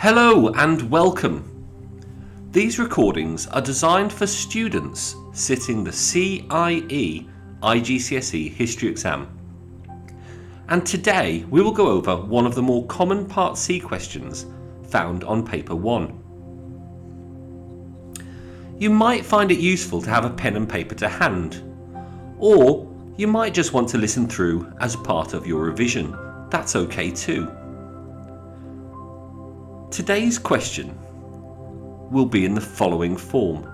Hello and welcome. These recordings are designed for students sitting the CIE IGCSE History exam. And today we will go over one of the more common Part C questions found on Paper 1. You might find it useful to have a pen and paper to hand, or you might just want to listen through as part of your revision. That's okay too. Today's question will be in the following form.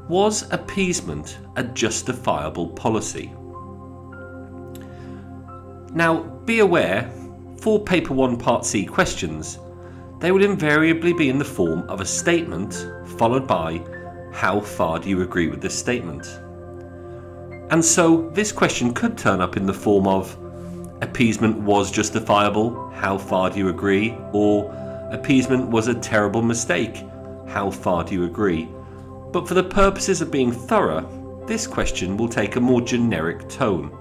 Was appeasement a justifiable policy? Now, be aware, for Paper 1 Part C questions, they will invariably be in the form of a statement followed by how far do you agree with this statement? And so this question could turn up in the form of appeasement was justifiable, how far do you agree? Or appeasement was a terrible mistake, how far do you agree? But for the purposes of being thorough, this question will take a more generic tone.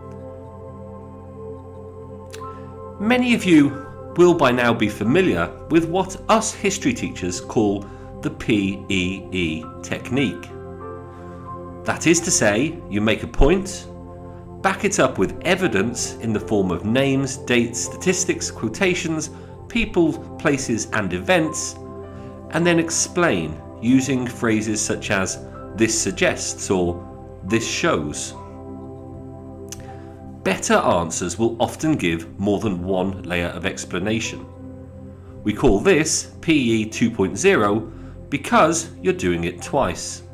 Many of you will by now be familiar with what us history teachers call the PEE technique. That is to say, you make a point, back it up with evidence in the form of names, dates, statistics, quotations, people, places and events, and then explain using phrases such as this suggests or this shows. Better answers will often give more than one layer of explanation. We call this PE 2.0 because you're doing it twice.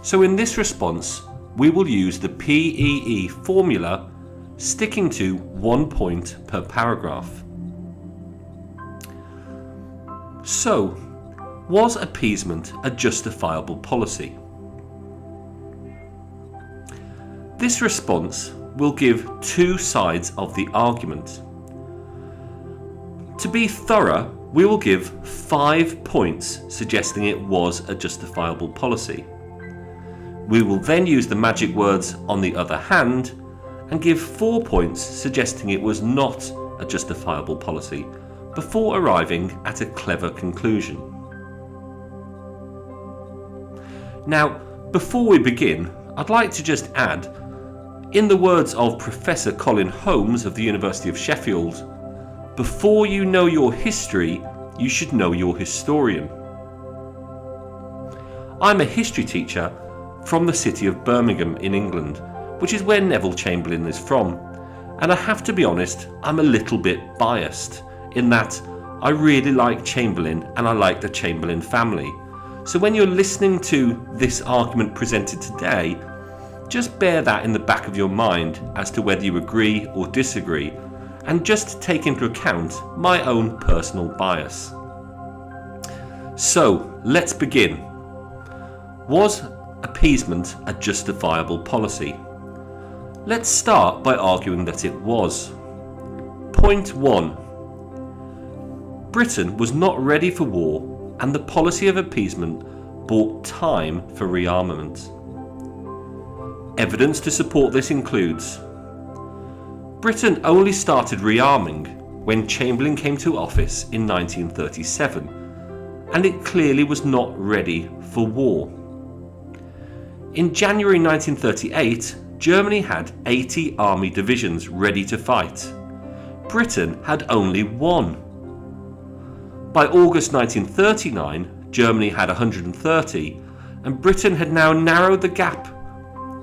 So in this response, we will use the PEE formula, sticking to 1 point per paragraph. So, was appeasement a justifiable policy? This response will give two sides of the argument. To be thorough, we will give 5 points suggesting it was a justifiable policy. We will then use the magic words "on the other hand" and give 4 points suggesting it was not a justifiable policy before arriving at a clever conclusion. Now, before we begin, I'd like to just add, in the words of Professor Colin Holmes of the University of Sheffield, before you know your history, you should know your historian. I'm a history teacher from the city of Birmingham in England, which is where Neville Chamberlain is from, and I have to be honest, I'm a little bit biased in that I really like Chamberlain and I like the Chamberlain family. So when you're listening to this argument presented today, just bear that in the back of your mind as to whether you agree or disagree, and just take into account my own personal bias. So let's begin. Was appeasement a justifiable policy? Let's start by arguing that it was. Point 1. Britain was not ready for war, and the policy of appeasement bought time for rearmament. Evidence to support this includes: Britain only started rearming when Chamberlain came to office in 1937, and it clearly was not ready for war. In January 1938, Germany had 80 army divisions ready to fight. Britain had only 1. By August 1939, Germany had 130, and Britain had now narrowed the gap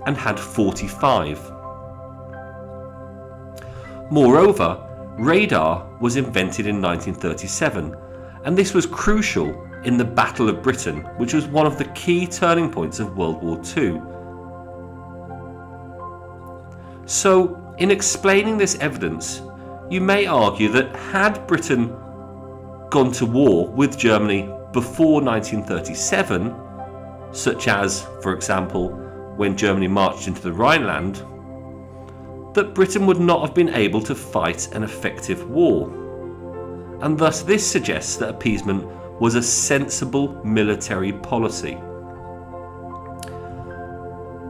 and had 45. Moreover, radar was invented in 1937, and this was crucial in the Battle of Britain, which was one of the key turning points of World War II. So, in explaining this evidence, you may argue that had Britain gone to war with Germany before 1937, such as, for example, when Germany marched into the Rhineland, that Britain would not have been able to fight an effective war. And thus this suggests that appeasement was a sensible military policy.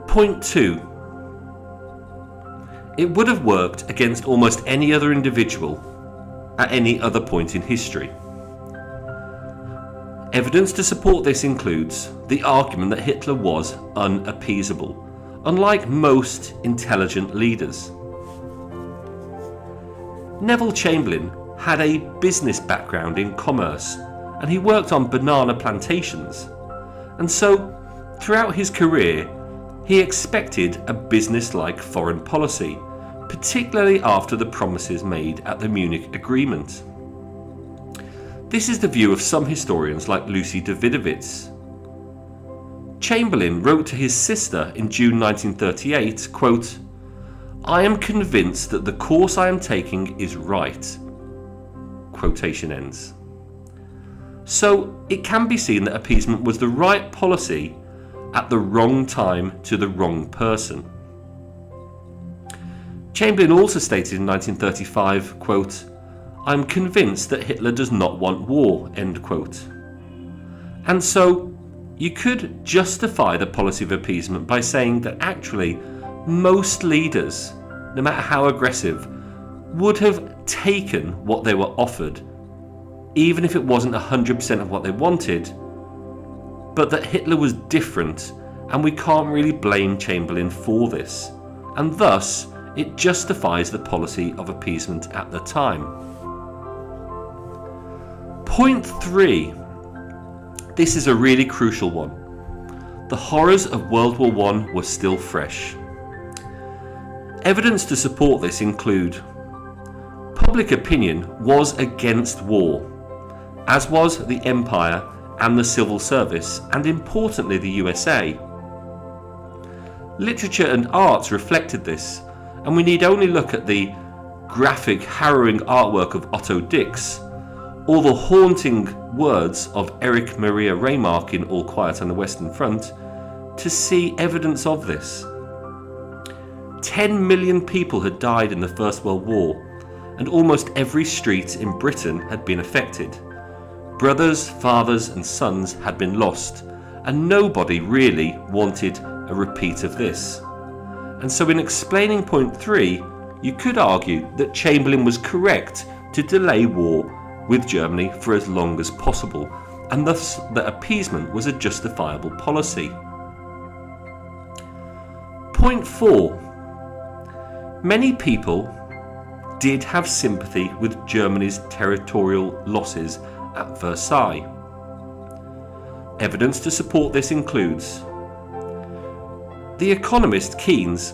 Point 2. It would have worked against almost any other individual at any other point in history. Evidence to support this includes the argument that Hitler was unappeasable, unlike most intelligent leaders. Neville Chamberlain had a business background in commerce, and he worked on banana plantations, and so throughout his career he expected a business-like foreign policy, particularly after the promises made at the Munich Agreement. This is the view of some historians like Lucy Davidovitz. Chamberlain wrote to his sister in June 1938, quote, "I am convinced that the course I am taking is right." Quotation ends. So it can be seen that appeasement was the right policy at the wrong time to the wrong person. Chamberlain also stated in 1935, quote, "I'm convinced that Hitler does not want war," end quote. And so you could justify the policy of appeasement by saying that actually most leaders, no matter how aggressive, would have taken what they were offered, even if it wasn't 100% of what they wanted, but that Hitler was different, and we can't really blame Chamberlain for this, and thus it justifies the policy of appeasement at the time. Point 3. This is a really crucial one. The horrors of World War I were still fresh. Evidence to support this include public opinion was against war, as was the Empire and the civil service, and importantly the USA. Literature and arts reflected this, and we need only look at the graphic, harrowing artwork of Otto Dix, or the haunting words of Erich Maria Remarque in All Quiet on the Western Front to see evidence of this. 10 million people had died in the First World War, and almost every street in Britain had been affected. Brothers, fathers and sons had been lost, and nobody really wanted a repeat of this. And so in explaining point 3, you could argue that Chamberlain was correct to delay war with Germany for as long as possible, and thus that appeasement was a justifiable policy. Point 4. Many people did have sympathy with Germany's territorial losses at Versailles. Evidence to support this includes the economist Keynes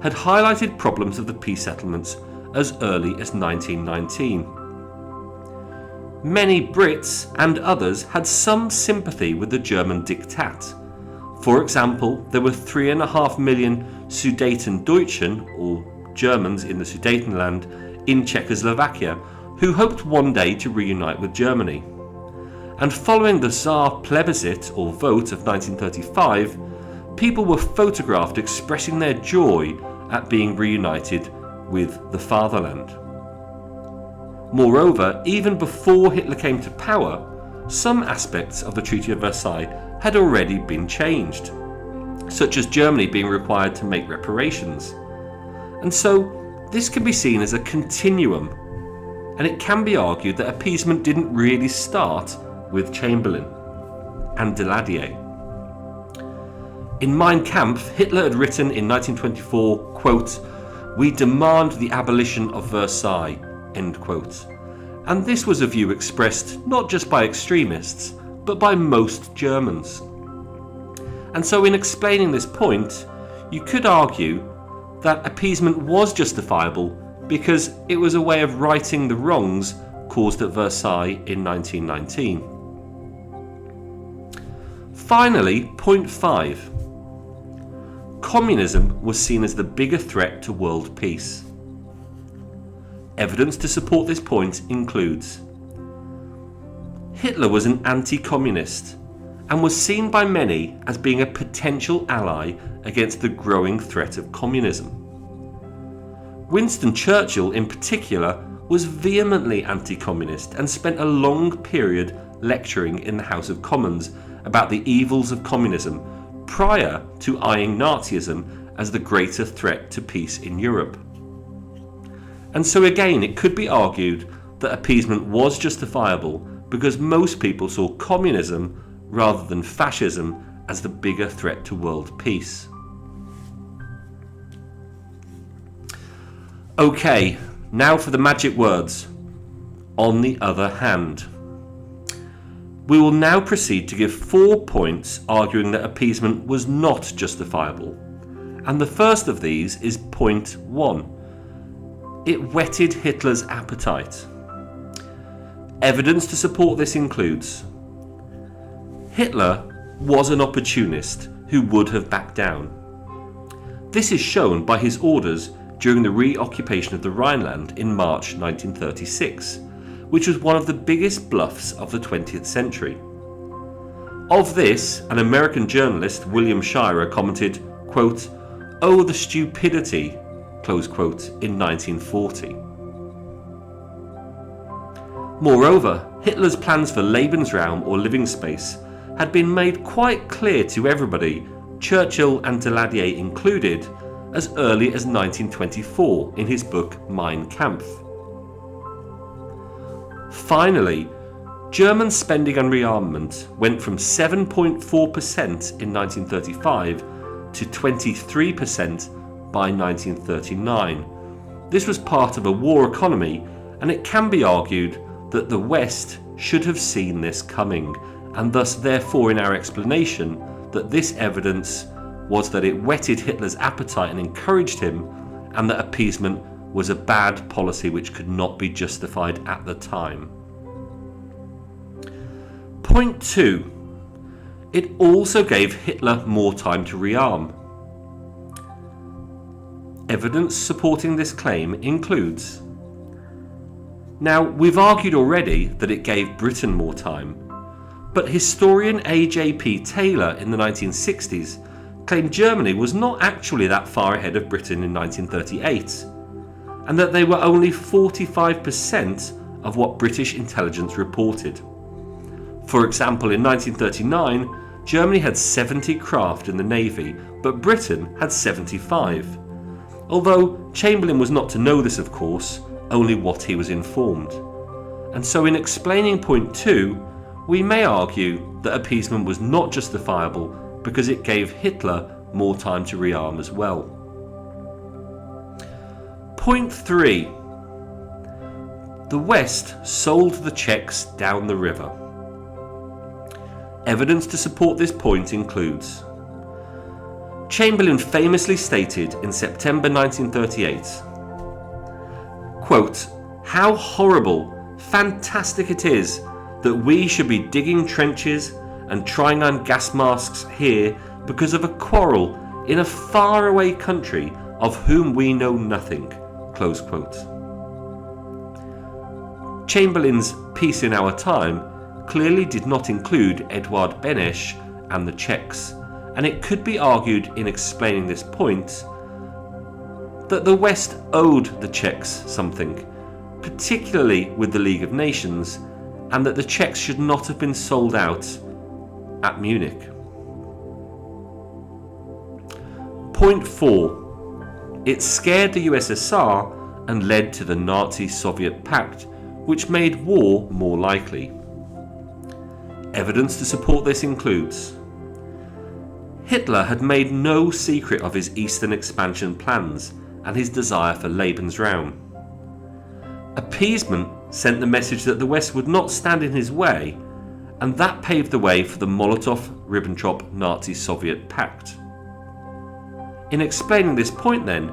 had highlighted problems of the peace settlements as early as 1919. Many Brits and others had some sympathy with the German diktat. For example, there were 3.5 million Sudetendeutschen, or Germans in the Sudetenland, in Czechoslovakia, who hoped one day to reunite with Germany. And following the Tsar plebiscite, or vote, of 1935, people were photographed expressing their joy at being reunited with the fatherland. Moreover, even before Hitler came to power, some aspects of the Treaty of Versailles had already been changed, such as Germany being required to make reparations. And so this can be seen as a continuum, and it can be argued that appeasement didn't really start with Chamberlain and Daladier. In Mein Kampf, Hitler had written in 1924, quote, "We demand the abolition of Versailles," end quote. And this was a view expressed not just by extremists, but by most Germans. And so in explaining this point, you could argue that appeasement was justifiable because it was a way of righting the wrongs caused at Versailles in 1919. Finally, point 5. Communism was seen as the bigger threat to world peace. Evidence to support this point includes Hitler was an anti-communist and was seen by many as being a potential ally against the growing threat of communism. Winston Churchill in particular was vehemently anti-communist and spent a long period lecturing in the House of Commons about the evils of communism prior to eyeing Nazism as the greater threat to peace in Europe. And so again, it could be argued that appeasement was justifiable because most people saw communism rather than fascism as the bigger threat to world peace. Okay, now for the magic words. On the other hand. We will now proceed to give 4 points arguing that appeasement was not justifiable. And the first of these is point 1. It whetted Hitler's appetite. Evidence to support this includes: Hitler was an opportunist who would have backed down. This is shown by his orders during the reoccupation of the Rhineland in March 1936, which was one of the biggest bluffs of the 20th century. Of this, an American journalist, William Shirer, commented, quote, "Oh, the stupidity," close quote, in 1940. Moreover, Hitler's plans for Lebensraum or living space had been made quite clear to everybody, Churchill and Daladier included, as early as 1924 in his book Mein Kampf. Finally, German spending on rearmament went from 7.4% in 1935 to 23% by 1939. This was part of a war economy, and it can be argued that the West should have seen this coming, and thus therefore in our explanation that this evidence was that it whetted Hitler's appetite and encouraged him, and that appeasement was a bad policy which could not be justified at the time. Point 2. It also gave Hitler more time to rearm. Evidence supporting this claim includes: Now, we've argued already that it gave Britain more time, but historian A.J.P. Taylor in the 1960s claimed Germany was not actually that far ahead of Britain in 1938, and that they were only 45% of what British intelligence reported. For example, in 1939, Germany had 70 craft in the Navy, but Britain had 75. Although Chamberlain was not to know this, of course, only what he was informed. And so in explaining point 2, we may argue that appeasement was not justifiable because it gave Hitler more time to rearm as well. Point 3. The West sold the Czechs down the river. Evidence to support this point includes: Chamberlain famously stated in September 1938, quote, "How horrible, fantastic it is that we should be digging trenches and trying on gas masks here because of a quarrel in a faraway country of whom we know nothing," close quote. Chamberlain's Peace in Our Time clearly did not include Eduard Beneš and the Czechs, and it could be argued in explaining this point that the West owed the Czechs something, particularly with the League of Nations, and that the Czechs should not have been sold out at Munich. Point 4. It scared the USSR and led to the Nazi-Soviet pact, which made war more likely. Evidence to support this includes: Hitler had made no secret of his eastern expansion plans and his desire for Lebensraum. Appeasement sent the message that the West would not stand in his way, and that paved the way for the Molotov-Ribbentrop Nazi-Soviet pact. In explaining this point then,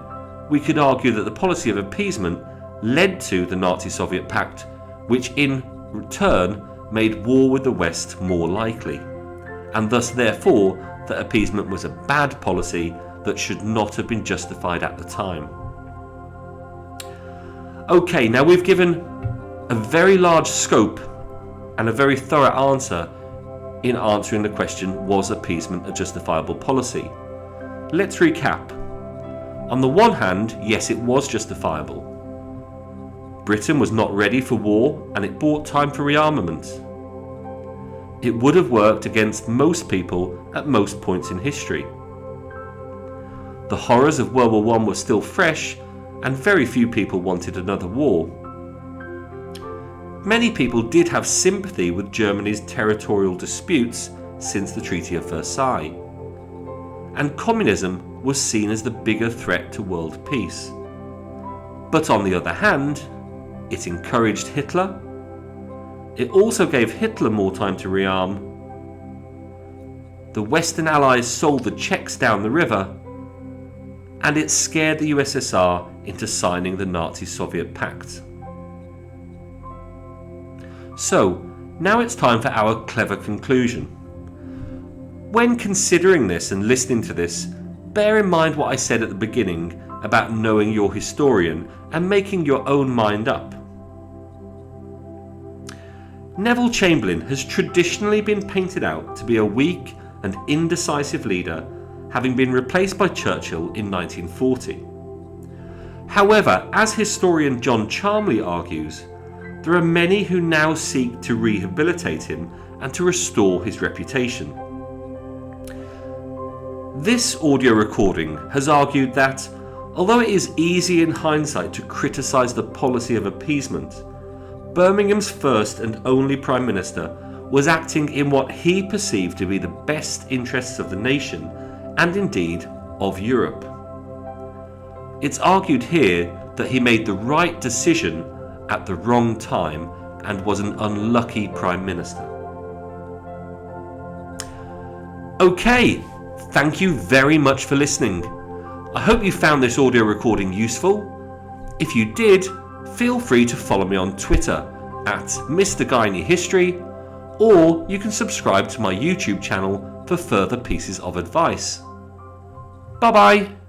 we could argue that the policy of appeasement led to the Nazi-Soviet pact, which in return made war with the West more likely, and thus therefore that appeasement was a bad policy that should not have been justified at the time. Okay, now we've given a very large scope and a very thorough answer in answering the question, was appeasement a justifiable policy? Let's recap. On the one hand, yes, it was justifiable. Britain was not ready for war and it bought time for rearmament. It would have worked against most people at most points in history. The horrors of World War I were still fresh and very few people wanted another war. many people did have sympathy with Germany's territorial disputes since the Treaty of Versailles, and communism was seen as the bigger threat to world peace. But on the other hand, it encouraged Hitler. It also gave Hitler more time to rearm. The Western Allies sold the Czechs down the river, and it scared the USSR into signing the Nazi-Soviet pact. So, now it's time for our clever conclusion. When considering this and listening to this, bear in mind what I said at the beginning about knowing your historian and making your own mind up. Neville Chamberlain has traditionally been painted out to be a weak and indecisive leader, having been replaced by Churchill in 1940. However, as historian John Charmley argues, there are many who now seek to rehabilitate him and to restore his reputation. This audio recording has argued that, although it is easy in hindsight to criticise the policy of appeasement, Birmingham's first and only Prime Minister was acting in what he perceived to be the best interests of the nation and indeed of Europe. It's argued here that he made the right decision at the wrong time and was an unlucky Prime Minister. Okay, thank you very much for listening. I hope you found this audio recording useful. If you did, feel free to follow me on Twitter at Mr. Guiney History, or you can subscribe to my YouTube channel for further pieces of advice. Bye bye!